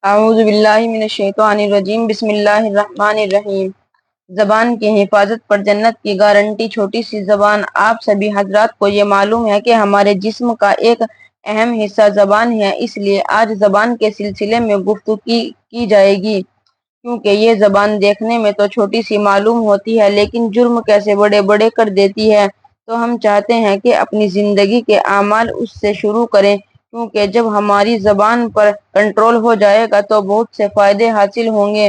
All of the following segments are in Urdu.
اعوذ باللہ من الشیطان الرجیم بسم اللہ الرحمن الرحیم۔ زبان کی حفاظت پر جنت کی گارنٹی۔ چھوٹی سی زبان۔ آپ سبھی حضرات کو یہ معلوم ہے کہ ہمارے جسم کا ایک اہم حصہ زبان ہے، اس لیے آج زبان کے سلسلے میں گفتگو کی جائے گی۔ کیونکہ یہ زبان دیکھنے میں تو چھوٹی سی معلوم ہوتی ہے لیکن جرم کیسے بڑے بڑے کر دیتی ہے، تو ہم چاہتے ہیں کہ اپنی زندگی کے اعمال اس سے شروع کریں، کیونکہ جب ہماری زبان پر کنٹرول ہو جائے گا تو بہت سے فائدے حاصل ہوں گے۔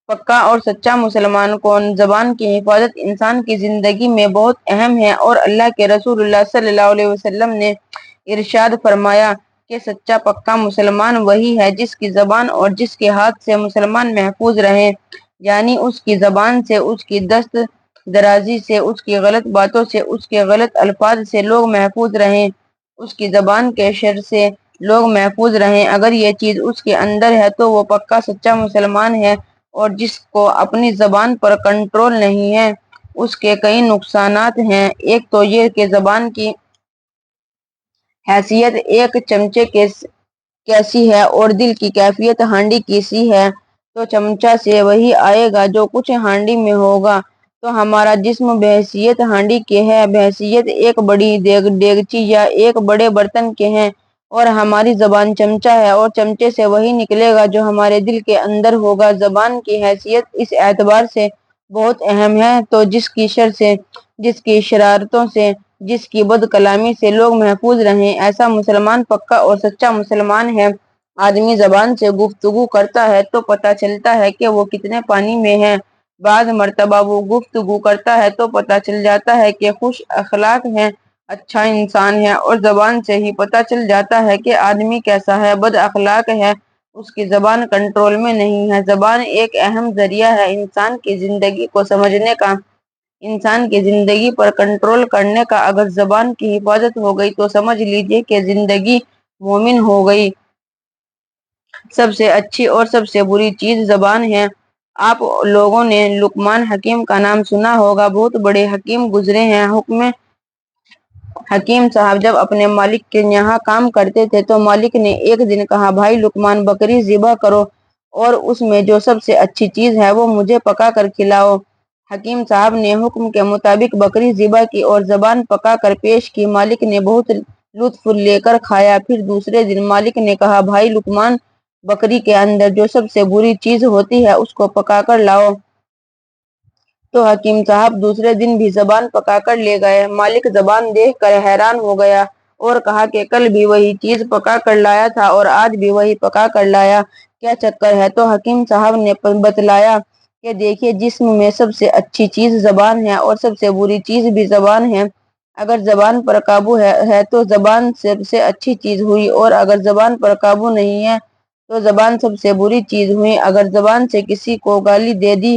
پکا اور سچا مسلمان کون؟ زبان کی حفاظت انسان کی زندگی میں بہت اہم ہے، اور اللہ کے رسول اللہ صلی اللہ علیہ وسلم نے ارشاد فرمایا کہ سچا پکا مسلمان وہی ہے جس کی زبان اور جس کے ہاتھ سے مسلمان محفوظ رہیں، یعنی اس کی زبان سے، اس کی دست درازی سے، اس کی غلط باتوں سے، اس کے غلط الفاظ سے لوگ محفوظ رہیں، اس کی زبان کے شر سے لوگ محفوظ رہیں۔ اگر یہ چیز اس کے اندر ہے تو وہ پکا سچا مسلمان ہے، اور جس کو اپنی زبان پر کنٹرول نہیں ہے اس کے کئی نقصانات ہیں۔ ایک تو یہ کہ زبان کی حیثیت ایک چمچے کیسی ہے اور دل کی کیفیت ہانڈی کی سی ہے، تو چمچہ سے وہی آئے گا جو کچھ ہانڈی میں ہوگا۔ تو ہمارا جسم بحیثیت ہانڈی کے ہے، بحیثیت ایک بڑی دیگچی یا ایک بڑے برتن کے ہیں، اور ہماری زبان چمچہ ہے، اور چمچے سے وہی نکلے گا جو ہمارے دل کے اندر ہوگا۔ زبان کی حیثیت اس اعتبار سے بہت اہم ہے تو جس کی شر سے، جس کی شرارتوں سے، جس کی بد کلامی سے لوگ محفوظ رہیں، ایسا مسلمان پکا اور سچا مسلمان ہے۔ آدمی زبان سے گفتگو کرتا ہے تو پتہ چلتا ہے کہ وہ کتنے پانی میں ہے۔ بعض مرتبہ وہ گفتگو کرتا ہے تو پتہ چل جاتا ہے کہ خوش اخلاق ہے، اچھا انسان ہے، اور زبان سے ہی پتہ چل جاتا ہے کہ آدمی کیسا ہے، بد اخلاق ہے، اس کی زبان کنٹرول میں نہیں ہے۔ زبان ایک اہم ذریعہ ہے انسان کی زندگی کو سمجھنے کا، انسان کی زندگی پر کنٹرول کرنے کا۔ اگر زبان کی حفاظت ہو گئی تو سمجھ لیجئے کہ زندگی مومن ہو گئی۔ سب سے اچھی اور سب سے بری چیز زبان ہے۔ آپ لوگوں نے لقمان حکیم کا نام سنا ہوگا، بہت بڑے حکیم گزرے ہیں۔ حکیم صاحب جب اپنے مالک کے یہاں کام کرتے تھے تو مالک نے ایک دن کہا، بھائی لقمان بکری ذبح کرو اور اس میں جو سب سے اچھی چیز ہے وہ مجھے پکا کر کھلاؤ۔ حکیم صاحب نے حکم کے مطابق بکری ذبح کی اور زبان پکا کر پیش کی۔ مالک نے بہت لطف لے کر کھایا۔ پھر دوسرے دن مالک نے کہا، بھائی لقمان بکری کے اندر جو سب سے بری چیز ہوتی ہے اس کو پکا کر لاؤ۔ تو حکیم صاحب دوسرے دن بھی زبان پکا کر لے گئے۔ مالک زبان دیکھ کر حیران ہو گیا اور کہا کہ کل بھی وہی چیز پکا کر لایا تھا اور آج بھی وہی پکا کر لایا، کیا چکر ہے؟ تو حکیم صاحب نے بتلایا کہ دیکھیے، جسم میں سب سے اچھی چیز زبان ہے اور سب سے بری چیز بھی زبان ہے۔ اگر زبان پر قابو ہے تو زبان سب سے اچھی چیز ہوئی، اور اگر زبان پر قابو نہیں ہے تو زبان سب سے بری چیز ہوئی۔ اگر زبان سے کسی کو گالی دے دی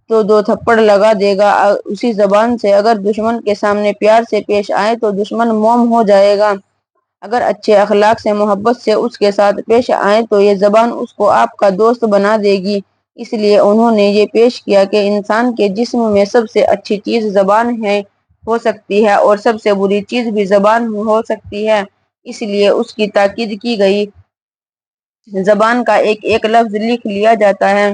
تو 2 تھپڑ لگا دے گا اسی زبان سے۔ اگر دشمن کے سامنے پیار سے پیش آئے تو دشمن موم ہو جائے گا۔ اگر اچھے اخلاق سے، محبت سے اس کے ساتھ پیش آئے تو یہ زبان اس کو آپ کا دوست بنا دے گی۔ اس لیے انہوں نے یہ پیش کیا کہ انسان کے جسم میں سب سے اچھی چیز زبان ہو سکتی ہے اور سب سے بری چیز بھی زبان ہو سکتی ہے، اس لیے اس کی تاکید کی گئی۔ زبان کا ایک ایک لفظ لکھ لیا جاتا ہے۔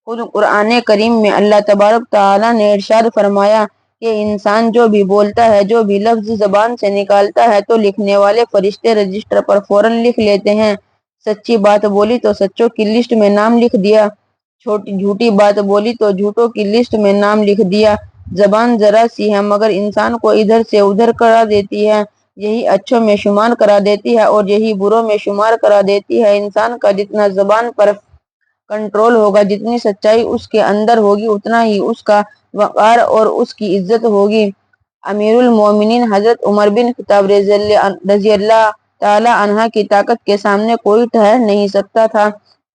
خود قرآن کریم میں اللہ تبارک تعالیٰ نے ارشاد فرمایا کہ انسان جو بھی بولتا ہے، جو بھی لفظ زبان سے نکالتا ہے تو لکھنے والے فرشتے رجسٹر پر فوراً لکھ لیتے ہیں۔ سچی بات بولی تو سچوں کی لسٹ میں نام لکھ دیا، جھوٹی بات بولی تو جھوٹوں کی لسٹ میں نام لکھ دیا۔ زبان ذرا سی ہے مگر انسان کو ادھر سے ادھر کرا دیتی ہے، یہی اچھوں میں شمار کرا دیتی ہے اور یہی بروں میں شمار کرا دیتی ہے۔ انسان کا جتنا زبان پر کنٹرول ہوگا، جتنی سچائی اس کے اندر ہوگی، اتنا ہی اس کا وقار اور اس کی عزت ہوگی۔ امیر المومنین حضرت عمر بن خطاب رضی اللہ تعالی عنہ کی طاقت کے سامنے کوئی ٹھہر نہیں سکتا تھا۔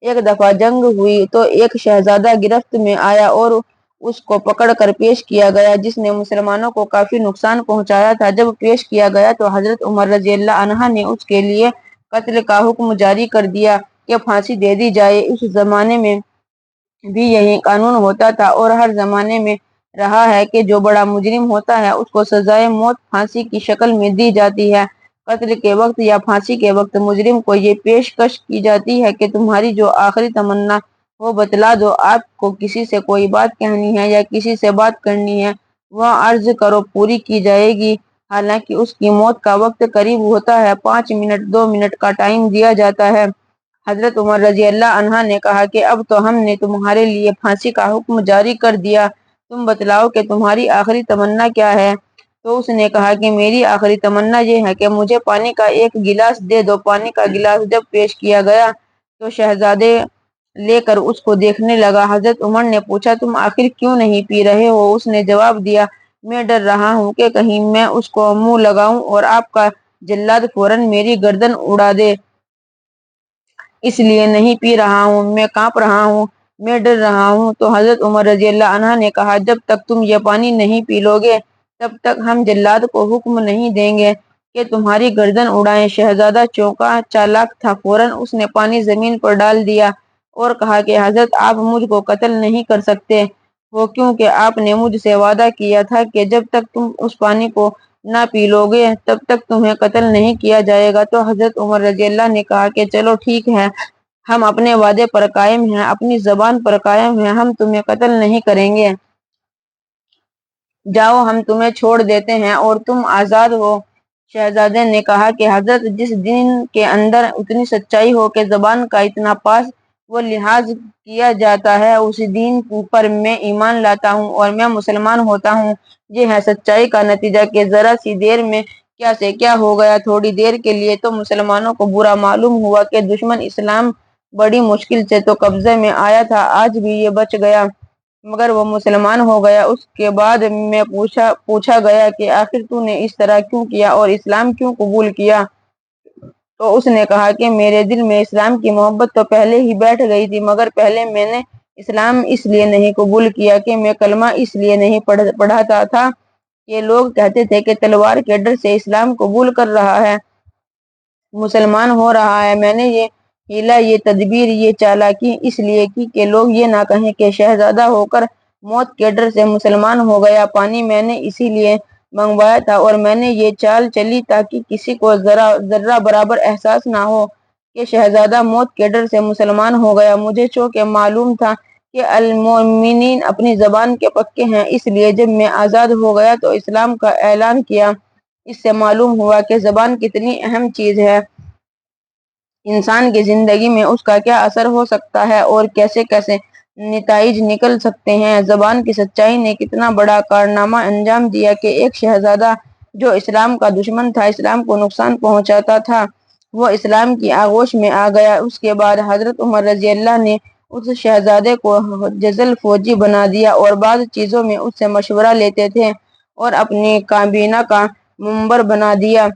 ایک دفعہ جنگ ہوئی تو ایک شہزادہ گرفت میں آیا اور اس کو پکڑ کر پیش کیا گیا، جس نے مسلمانوں کو کافی نقصان پہنچایا تھا۔ جب پیش کیا گیا تو حضرت عمر رضی اللہ عنہ نے اس کے لیے قتل کا حکم جاری کر دیا کہ پھانسی دے دی جائے۔ اس زمانے میں بھی یہی قانون ہوتا تھا اور ہر زمانے میں رہا ہے کہ جو بڑا مجرم ہوتا ہے اس کو سزائے موت پھانسی کی شکل میں دی جاتی ہے۔ قتل کے وقت یا پھانسی کے وقت مجرم کو یہ پیشکش کی جاتی ہے کہ تمہاری جو آخری تمنا وہ بتلا دو۔ آپ کو کسی سے کوئی بات کہنی ہے یا کسی سے بات کرنی ہے، وہ عرض کرو، پوری کی جائے گی۔ حالانکہ اس کی موت کا وقت قریب ہوتا ہے، 5 منٹ 2 منٹ کا ٹائم دیا جاتا ہے۔ حضرت عمر رضی اللہ عنہ نے کہا کہ اب تو ہم نے تمہارے لیے پھانسی کا حکم جاری کر دیا، تم بتلاؤ کہ تمہاری آخری تمنا کیا ہے؟ تو اس نے کہا کہ میری آخری تمنا یہ ہے کہ مجھے پانی کا ایک گلاس دے دو۔ پانی کا گلاس جب پیش کیا گیا تو شہزادے لے کر اس کو دیکھنے لگا۔ حضرت عمر نے پوچھا، تم آخر کیوں نہیں پی رہے ہو؟ اس نے جواب دیا، میں ڈر رہا ہوں کہ کہیں میں اس کو منہ لگاؤں اور آپ کا جلاد فوراً میری گردن اڑا دے، اس لیے نہیں پی رہا ہوں، میں کانپ رہا ہوں، میں ڈر رہا ہوں۔ تو حضرت عمر رضی اللہ عنہ نے کہا، جب تک تم یہ پانی نہیں پی لو گے تب تک ہم جلاد کو حکم نہیں دیں گے کہ تمہاری گردن اڑائیں۔ شہزادہ چونکا چالاک تھا، فوراً اس نے پانی زمین پر ڈال دیا اور کہا کہ حضرت آپ مجھ کو قتل نہیں کر سکتے ہو، کیونکہ آپ نے مجھ سے وعدہ کیا تھا کہ جب تک تم اس پانی کو نہ پی لو گے تب تک تمہیں قتل نہیں کیا جائے گا۔ تو حضرت عمر رضی اللہ نے کہا کہ چلو ٹھیک ہے، ہم اپنے وعدے پر قائم ہیں، اپنی زبان پر قائم ہیں، ہم تمہیں قتل نہیں کریں گے، جاؤ ہم تمہیں چھوڑ دیتے ہیں اور تم آزاد ہو۔ شہزادے نے کہا کہ حضرت جس دین کے اندر اتنی سچائی ہو کہ زبان کا اتنا پاس و لحاظ کیا جاتا ہے، اس دین پر میں ایمان لاتا ہوں اور میں مسلمان ہوتا ہوں۔ یہ ہے سچائی کا نتیجہ کہ ذرا سی دیر میں کیا سے کیا ہو گیا۔ تھوڑی دیر کے لیے تو مسلمانوں کو برا معلوم ہوا کہ دشمن اسلام بڑی مشکل سے تو قبضے میں آیا تھا، آج بھی یہ بچ گیا، مگر وہ مسلمان ہو گیا۔ اس کے بعد میں پوچھا گیا کہ آخر تو نے اس طرح کیوں کیا اور اسلام کیوں قبول کیا؟ تو اس نے کہا کہ میرے دل میں اسلام کی محبت تو پہلے ہی بیٹھ گئی تھی، مگر پہلے میں نے اسلام اس لیے نہیں قبول کیا کہ میں کلمہ اس لیے نہیں پڑھاتا تھا کہ لوگ کہتے تھے کہ تلوار کے ڈر سے اسلام قبول کر رہا ہے، مسلمان ہو رہا ہے۔ میں نے یہ ہیلا، یہ تدبیر، یہ چالاکی اس لیے کی کہ لوگ یہ نہ کہیں کہ شہزادہ ہو کر موت کے ڈر سے مسلمان ہو گیا۔ پانی میں نے اسی لیے منگوایا تھا اور میں نے یہ چال چلی تاکہ کسی کو ذرہ برابر احساس نہ ہو کہ شہزادہ موت کے ڈر سے مسلمان ہو گیا۔ مجھے چونکہ معلوم تھا کہ المومنین اپنی زبان کے پکے ہیں، اس لیے جب میں آزاد ہو گیا تو اسلام کا اعلان کیا۔ اس سے معلوم ہوا کہ زبان کتنی اہم چیز ہے، انسان کی زندگی میں اس کا کیا اثر ہو سکتا ہے اور کیسے کیسے نتائج نکل سکتے ہیں۔ زبان کی سچائی نے کتنا بڑا کارنامہ انجام دیا کہ ایک شہزادہ جو اسلام کا دشمن تھا، اسلام کو نقصان پہنچاتا تھا، وہ اسلام کی آغوش میں آ گیا۔ اس کے بعد حضرت عمر رضی اللہ نے اس شہزادے کو جزل فوجی بنا دیا اور بعض چیزوں میں اس سے مشورہ لیتے تھے اور اپنی کابینہ کا ممبر بنا دیا،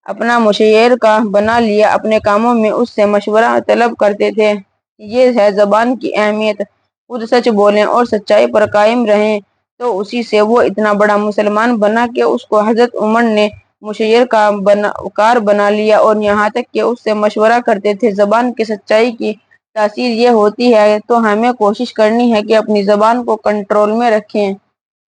اپنا مشیر کا بنا لیا، اپنے کاموں میں اس سے مشورہ طلب کرتے تھے۔ یہ ہے زبان کی اہمیت، خود سچ بولیں اور سچائی پر قائم رہیں، تو اسی سے وہ اتنا بڑا مسلمان بنا کہ اس کو حضرت عمر نے مشیر کار بنا لیا اور یہاں تک کہ اس سے مشورہ کرتے تھے۔ زبان کی سچائی کی تاثیر یہ ہوتی ہے، تو ہمیں کوشش کرنی ہے کہ اپنی زبان کو کنٹرول میں رکھیں۔